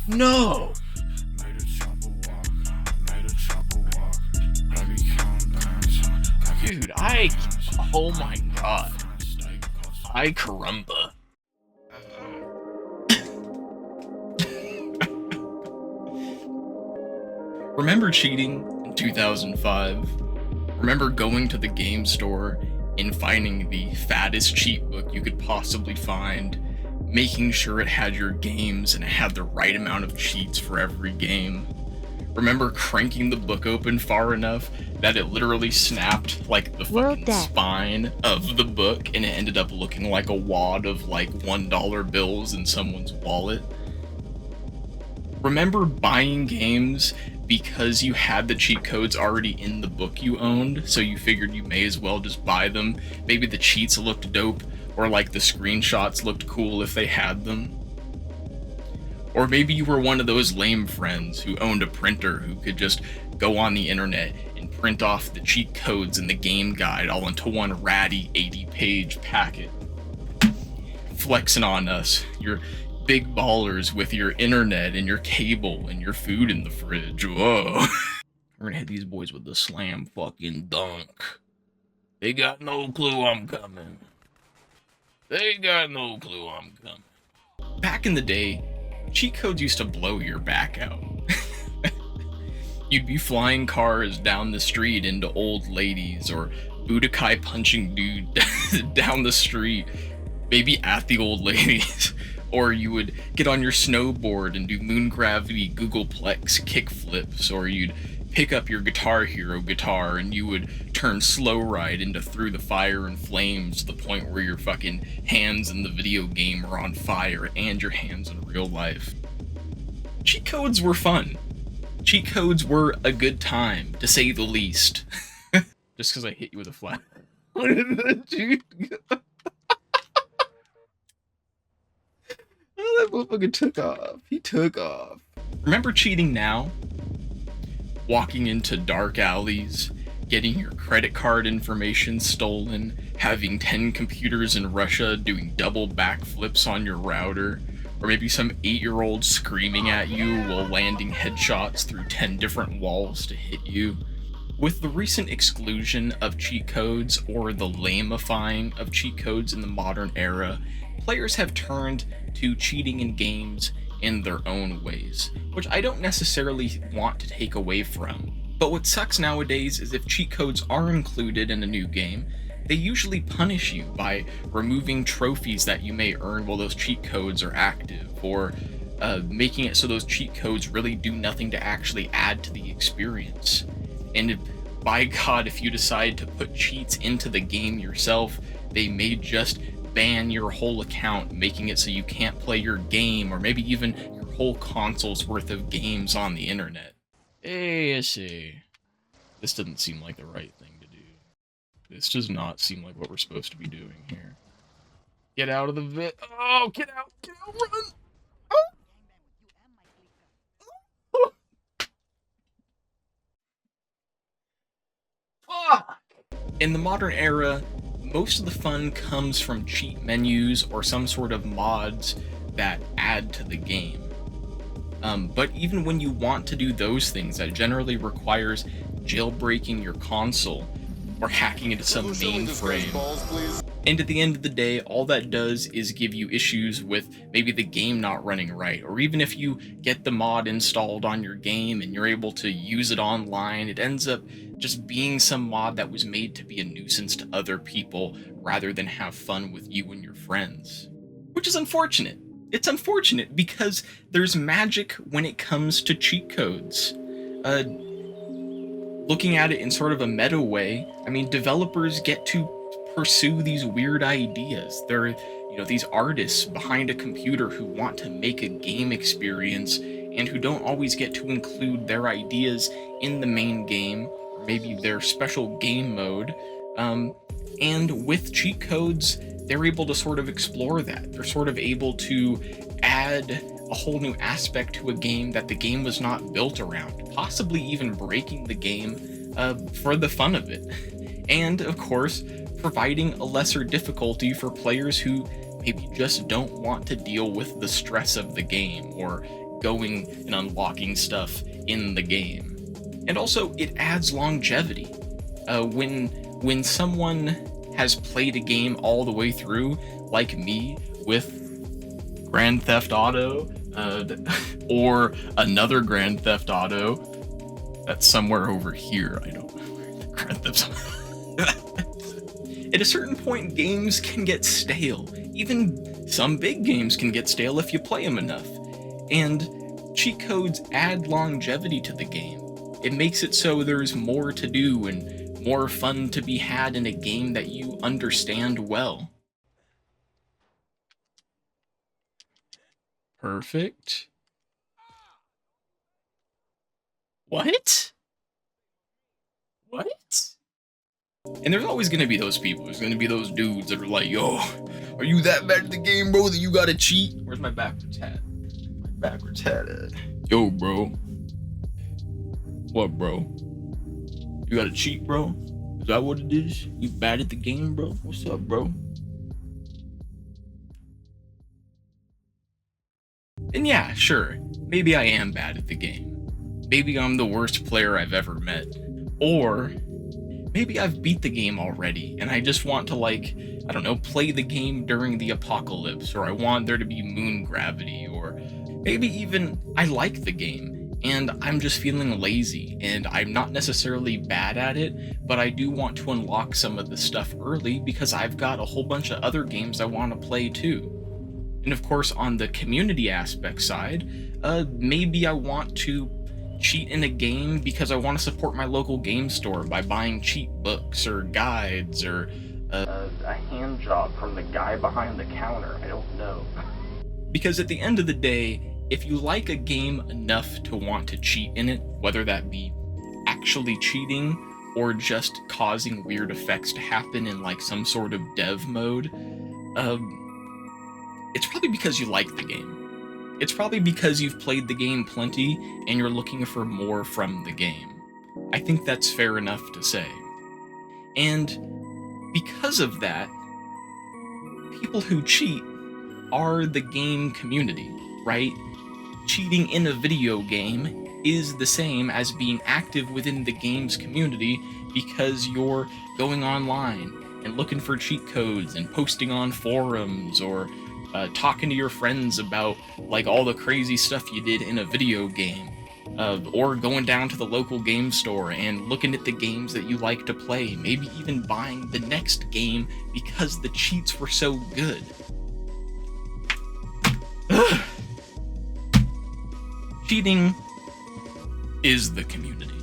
No! Dude, oh my god. I caramba. Remember cheating in 2005? Remember going to the game store and finding the fattest cheat book you could possibly find, making sure it had your games and it had the right amount of cheats for every game? Remember cranking the book open far enough that it literally snapped like the fucking spine of the book and it ended up looking like a wad of like $1 bills in someone's wallet? Remember buying games because you had the cheat codes already in the book you owned, so you figured you may as well just buy them? Maybe the cheats looked dope, or like the screenshots looked cool if they had them. Or maybe you were one of those lame friends who owned a printer who could just go on the internet and print off the cheat codes and the game guide all into one ratty 80-page packet. Flexing on us, you're big ballers with your internet and your cable and your food in the fridge. Whoa. We're gonna hit these boys with the slam fucking dunk. They got no clue I'm coming. They got no clue I'm coming. Back in the day, cheat codes used to blow your back out. You'd be flying cars down the street into old ladies, or Budokai punching dude down the street, maybe at the old ladies. Or you would get on your snowboard and do moon gravity googleplex kick flips, or you'd pick up your Guitar Hero guitar and you would turn slow ride into Through the Fire and Flames to the point where your fucking hands in the video game are on fire and your hands in real life. Cheat codes were fun. Cheat codes were a good time, to say the least. Just because I hit you with a flat. Dude. That motherfucker took off. He took off. Remember cheating now? Walking into dark alleys, getting your credit card information stolen, having 10 computers in Russia doing double backflips on your router, or maybe some 8-year-old screaming at you while landing headshots through 10 different walls to hit you. With the recent exclusion of cheat codes, or the lamifying of cheat codes in the modern era, players have turned to cheating in games in their own ways, which I don't necessarily want to take away from. But what sucks nowadays is if cheat codes are included in a new game, they usually punish you by removing trophies that you may earn while those cheat codes are active, or making it so those cheat codes really do nothing to actually add to the experience. And by God, if you decide to put cheats into the game yourself, they may just ban your whole account, making it so you can't play your game, or maybe even your whole console's worth of games on the internet. Hey, I see. This doesn't seem like the right thing to do. This does not seem like what we're supposed to be doing here. Get out of the Oh, get out, run! Oh! Fuck! In the modern era, most of the fun comes from cheat menus or some sort of mods that add to the game. But even when you want to do those things, that generally requires jailbreaking your console or hacking into some mainframe. And at the end of the day, all that does is give you issues with maybe the game not running right, or even if you get the mod installed on your game and you're able to use it online, it ends up just being some mod that was made to be a nuisance to other people rather than have fun with you and your friends. Which is unfortunate. It's unfortunate because there's magic when it comes to cheat codes. Looking at it in sort of a meta way, I mean, developers get to pursue these weird ideas. They're, these artists behind a computer who want to make a game experience and who don't always get to include their ideas in the main game, or maybe their special game mode. And with cheat codes, they're able to sort of explore that. They're sort of able to add a whole new aspect to a game that the game was not built around, possibly even breaking the game for the fun of it. And, of course, providing a lesser difficulty for players who maybe just don't want to deal with the stress of the game, or going and unlocking stuff in the game. And also, it adds longevity. When someone has played a game all the way through, like me with Grand Theft Auto, or another Grand Theft Auto that's somewhere over here. I don't know where the Grand Theft Auto. At a certain point, games can get stale. Even some big games can get stale if you play them enough. And cheat codes add longevity to the game. It makes it so there's more to do and more fun to be had in a game that you understand well. Perfect. What? What? And there's always gonna be those people. There's gonna be those dudes that are like, yo, are you that bad at the game, bro, that you gotta cheat? Where's my backwards hat? My backwards hat at? Yo, bro. What, bro? You gotta cheat, bro? Is that what it is? You bad at the game, bro? What's up, bro? And yeah, sure, maybe I am bad at the game. Maybe I'm the worst player I've ever met. Or maybe I've beat the game already and I just want to, like, I don't know, play the game during the apocalypse, or I want there to be moon gravity, or maybe even I like the game and I'm just feeling lazy and I'm not necessarily bad at it, but I do want to unlock some of the stuff early because I've got a whole bunch of other games I want to play too. And of course, on the community aspect side, maybe I want to cheat in a game because I want to support my local game store by buying cheat books or guides, or a hand job from the guy behind the counter. I don't know. Because at the end of the day, if you like a game enough to want to cheat in it, whether that be actually cheating or just causing weird effects to happen in like some sort of dev mode, it's probably because you like the game. It's probably because you've played the game plenty and you're looking for more from the game. I think that's fair enough to say. And because of that, people who cheat are the game community, right? Cheating in a video game is the same as being active within the game's community because you're going online and looking for cheat codes and posting on forums, or talking to your friends about like all the crazy stuff you did in a video game, or going down to the local game store and looking at the games that you like to play, maybe even buying the next game because the cheats were so good. Cheating is the community.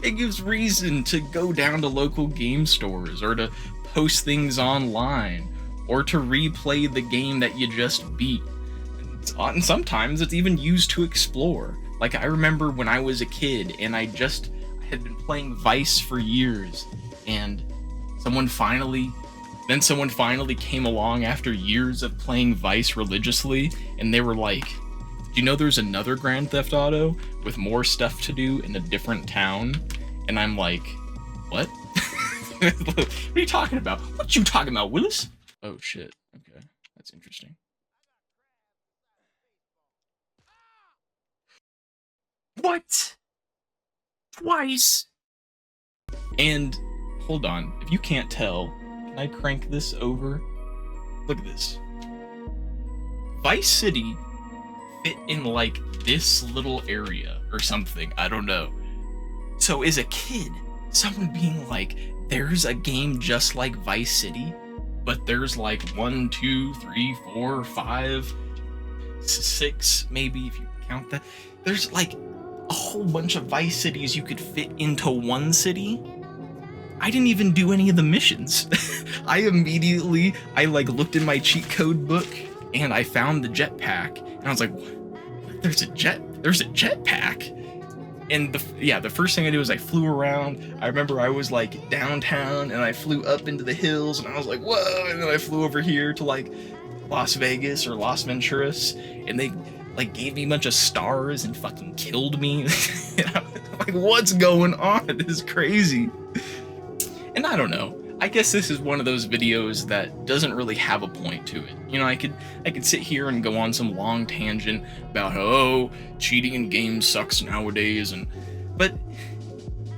It gives reason to go down to local game stores, or to post things online, or to replay the game that you just beat. And sometimes it's even used to explore. Like, I remember when I was a kid and I had been playing Vice for years, and someone finally came along after years of playing Vice religiously, and they were like, do you know there's another Grand Theft Auto with more stuff to do in a different town? And I'm like, what? What are you talking about? What you talking about, Willis? Oh shit, okay, that's interesting. What? Twice? And hold on, if you can't tell, can I crank this over? Look at this. Vice City fit in like this little area or something, I don't know. So as a kid, someone being like, there's a game just like Vice City, but there's like 1, 2, 3, 4, 5, 6, maybe if you count that. There's like a whole bunch of Vice Cities you could fit into one city. I didn't even do any of the missions. I like looked in my cheat code book and I found the jetpack, and I was like, what? There's a jetpack. And the first thing I did was I flew around. I remember I was like downtown and I flew up into the hills and I was like, whoa, and then I flew over here to like Las Vegas or Las Venturas, and they like gave me a bunch of stars and fucking killed me. And I'm like, what's going on? This is crazy. And I don't know. I guess this is one of those videos that doesn't really have a point to it. You know, I could sit here and go on some long tangent about how, oh, cheating in games sucks nowadays, but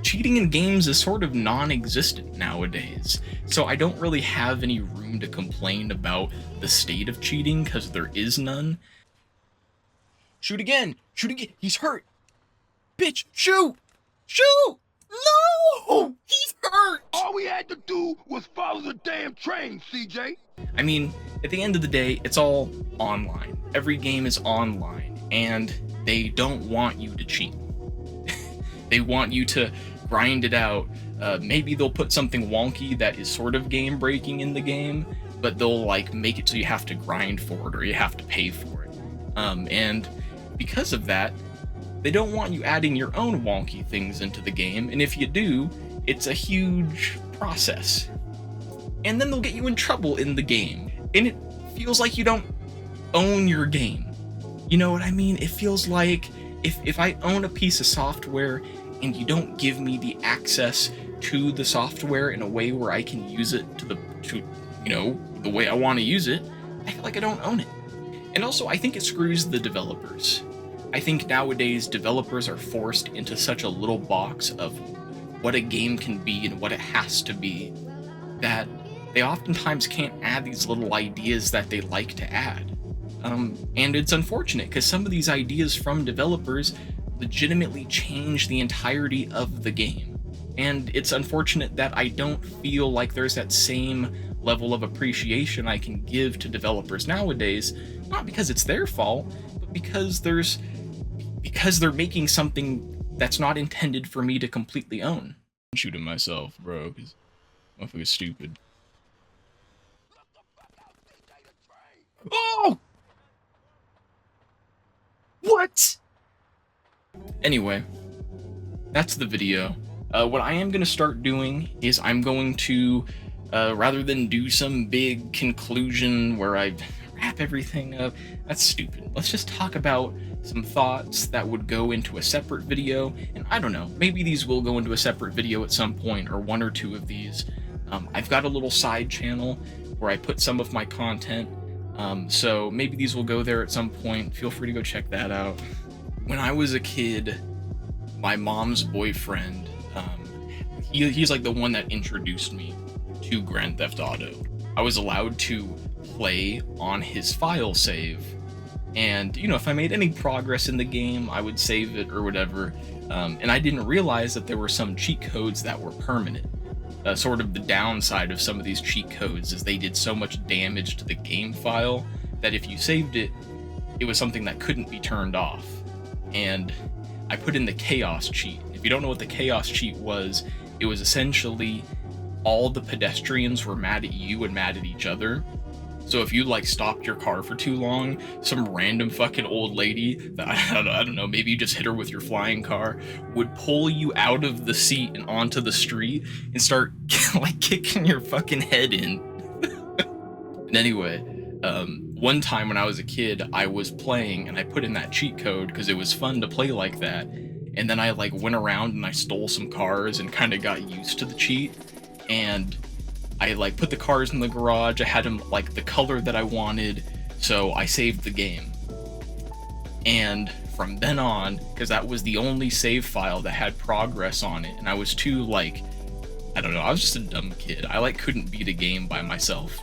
cheating in games is sort of non-existent nowadays. So I don't really have any room to complain about the state of cheating, because there is none. Shoot again! Shoot again! He's hurt! Bitch, shoot! Shoot! No! He's hurt! All we had to do was follow the damn train, CJ. I mean, at the end of the day, it's all online. Every game is online, and they don't want you to cheat. They want you to grind it out. Maybe they'll put something wonky that is sort of game-breaking in the game, but they'll like make it so you have to grind for it or you have to pay for it. And because of that, they don't want you adding your own wonky things into the game, and if you do, it's a huge process. And then they'll get you in trouble in the game, and it feels like you don't own your game. You know what I mean? It feels like if I own a piece of software and you don't give me the access to the software in a way where I can use it to you know, the way I want to use it, I feel like I don't own it. And also, I think it screws the developers. I think nowadays developers are forced into such a little box of what a game can be and what it has to be that they oftentimes can't add these little ideas that they like to add. And it's unfortunate because some of these ideas from developers legitimately change the entirety of the game. And it's unfortunate that I don't feel like there's that same level of appreciation I can give to developers nowadays, not because it's their fault, but because they're making something that's not intended for me to completely own. I'm shooting myself, bro, because motherfucker's stupid. Oh! What? Anyway, that's the video. What I am going to start doing is I'm going to, rather than do some big conclusion where I wrap everything up, that's stupid. Let's just talk about some thoughts that would go into a separate video, and I don't know, maybe these will go into a separate video at some point, or one or two of these. I've got a little side channel where I put some of my content, so maybe these will go there at some point. Feel free to go check that out. When I was a kid, my mom's boyfriend, he's like the one that introduced me to Grand Theft Auto. I was allowed to play on his file save, and you know, if I made any progress in the game, I would save it or whatever. And I didn't realize that there were some cheat codes that were permanent. Sort of the downside of some of these cheat codes is they did so much damage to the game file that if you saved it, it was something that couldn't be turned off. And I put in the chaos cheat. If you don't know what the chaos cheat was, it was essentially all the pedestrians were mad at you and mad at each other. So if you like stopped your car for too long, some random fucking old lady that I don't know, maybe you just hit her with your flying car, would pull you out of the seat and onto the street and start like kicking your fucking head in. And anyway, one time when I was a kid, I was playing and I put in that cheat code because it was fun to play like that. And then I like went around and I stole some cars and kind of got used to the cheat. And I like put the cars in the garage. I had them like the color that I wanted, so I saved the game. And from then on, because that was the only save file that had progress on it, and I was too like, I don't know, I was just a dumb kid. I like couldn't beat a game by myself.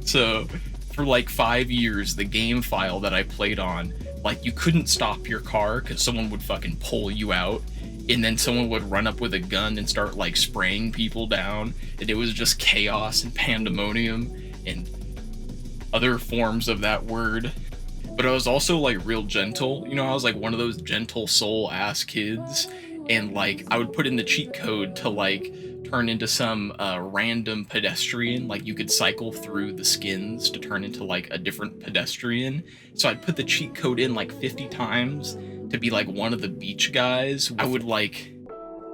So for like 5 years, the game file that I played on, like you couldn't stop your car because someone would fucking pull you out. And then someone would run up with a gun and start like spraying people down, and it was just chaos and pandemonium and other forms of that word. But I was also like real gentle, you know, I was like one of those gentle soul ass kids, and like I would put in the cheat code to like turn into some random pedestrian, like you could cycle through the skins to turn into like a different pedestrian. So I'd put the cheat code in like 50 times to be like one of the beach guys. I would like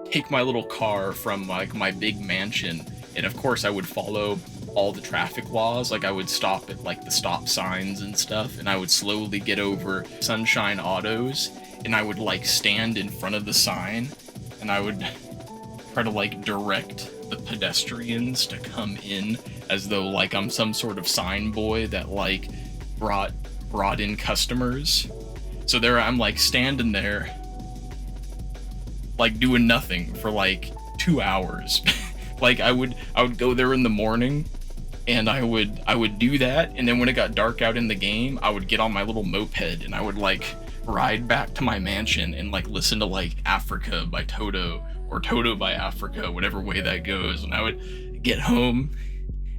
take my little car from like my big mansion, and of course I would follow all the traffic laws. Like I would stop at like the stop signs and stuff, and I would slowly get over Sunshine Autos, and I would like stand in front of the sign and I would try to like direct the pedestrians to come in as though like I'm some sort of sign boy that like brought in customers. So there I'm like standing there like doing nothing for like 2 hours. Like I would go there in the morning and I would do that, and then when it got dark out in the game, I would get on my little moped and I would like ride back to my mansion and like listen to like Africa by Toto or Toto by Africa, whatever way that goes. And I would get home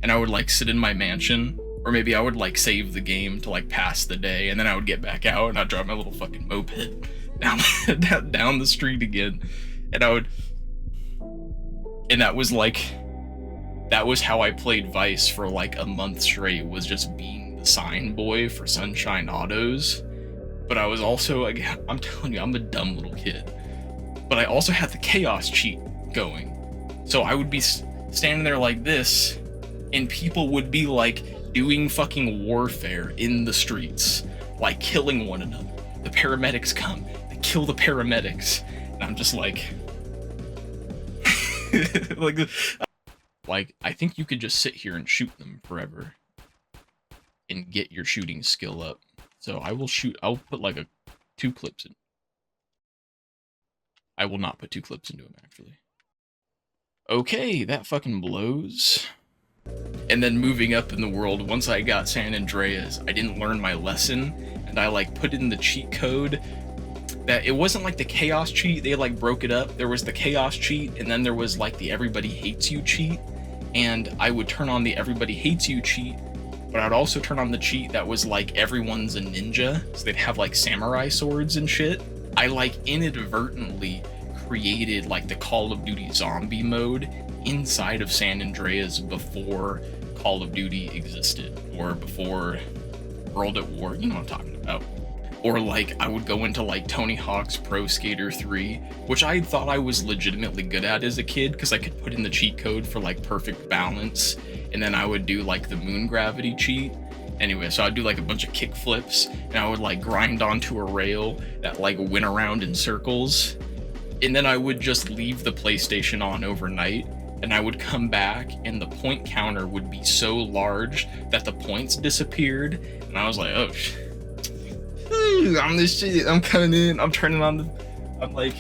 and I would like sit in my mansion, or maybe I would like save the game to like pass the day, and then I would get back out and I'd drive my little fucking moped down the street again. And that was how I played Vice for like a month straight, was just being the sign boy for Sunshine Autos. But I was also, again, I'm telling you, I'm a dumb little kid. But I also had the chaos cheat going. So I would be standing there like this, and people would be like doing fucking warfare in the streets, like killing one another. The paramedics come, they kill the paramedics, and I'm just like, like I think you could just sit here and shoot them forever and get your shooting skill up. So I'll put like 2 clips in. I will not put 2 clips into them, actually. Okay, that fucking blows. And then moving up in the world, once I got San Andreas, I didn't learn my lesson, and I like put in the cheat code that it wasn't like the chaos cheat, they like broke it up. There was the chaos cheat, and then there was like the everybody hates you cheat, and I would turn on the everybody hates you cheat, but I'd also turn on the cheat that was like everyone's a ninja, so they'd have like samurai swords and shit. I like inadvertently created like the Call of Duty zombie mode inside of San Andreas before Call of Duty existed, or before World at War, you know what I'm talking about. Or like I would go into like Tony Hawk's Pro Skater 3, which I thought I was legitimately good at as a kid because I could put in the cheat code for like perfect balance, and then I would do like the moon gravity cheat. Anyway, so I'd do like a bunch of kick flips, and I would like grind onto a rail that like went around in circles, and then I would just leave the PlayStation on overnight, and I would come back and the point counter would be so large that the points disappeared, and I was like, oh shit. I'm this shit. I'm coming in. I'm turning on I'm like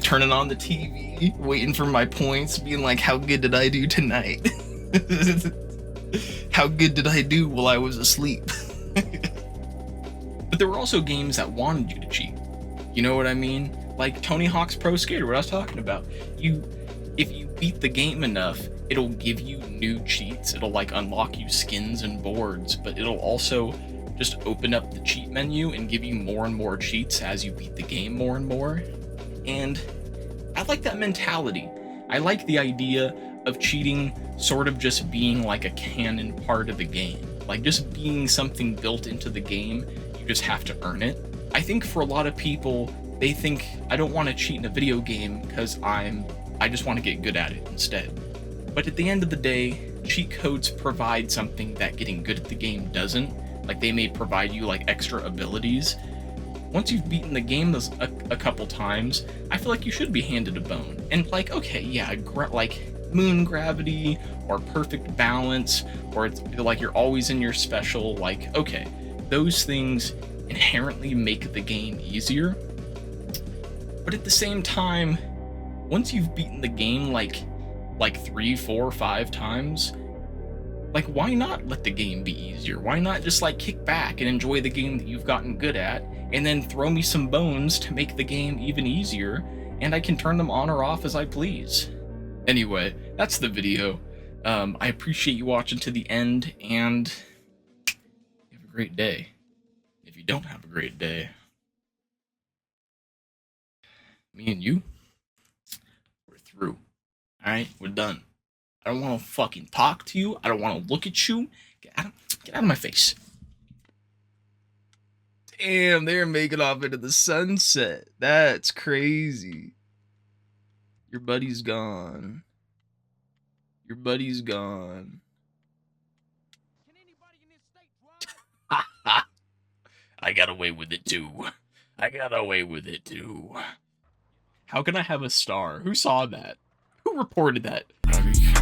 turning on the TV, waiting for my points, being like, how good did I do tonight? How good did I do while I was asleep? But there were also games that wanted you to cheat. You know what I mean? Like Tony Hawk's Pro Skater, what I was talking about. If you beat the game enough, it'll give you new cheats. It'll like unlock you skins and boards, but it'll also just open up the cheat menu and give you more and more cheats as you beat the game more and more. And I like that mentality. I like the idea of cheating sort of just being like a canon part of the game. Like just being something built into the game, you just have to earn it. I think for a lot of people, they think, I don't want to cheat in a video game because I just want to get good at it instead. But at the end of the day, cheat codes provide something that getting good at the game doesn't. Like they may provide you like extra abilities. Once you've beaten the game a couple times, I feel like you should be handed a bone. And like, okay, yeah, like moon gravity or perfect balance, or it's like you're always in your special, like, okay, those things inherently make the game easier. But at the same time, once you've beaten the game like 3, 4, 5 times, like, why not let the game be easier? Why not just like kick back and enjoy the game that you've gotten good at, and then throw me some bones to make the game even easier, and I can turn them on or off as I please. Anyway, that's the video. I appreciate you watching to the end, and have a great day. If you don't have a great day, me and you, we're through. Alright, we're done. I don't want to fucking talk to you. I don't want to look at you. Get out of my face. Damn, they're making off into the sunset. That's crazy. Your buddy's gone. Your buddy's gone. Can anybody in this state drive? I got away with it too. I got away with it too. How can I have a star? Who saw that? Who reported that? Have you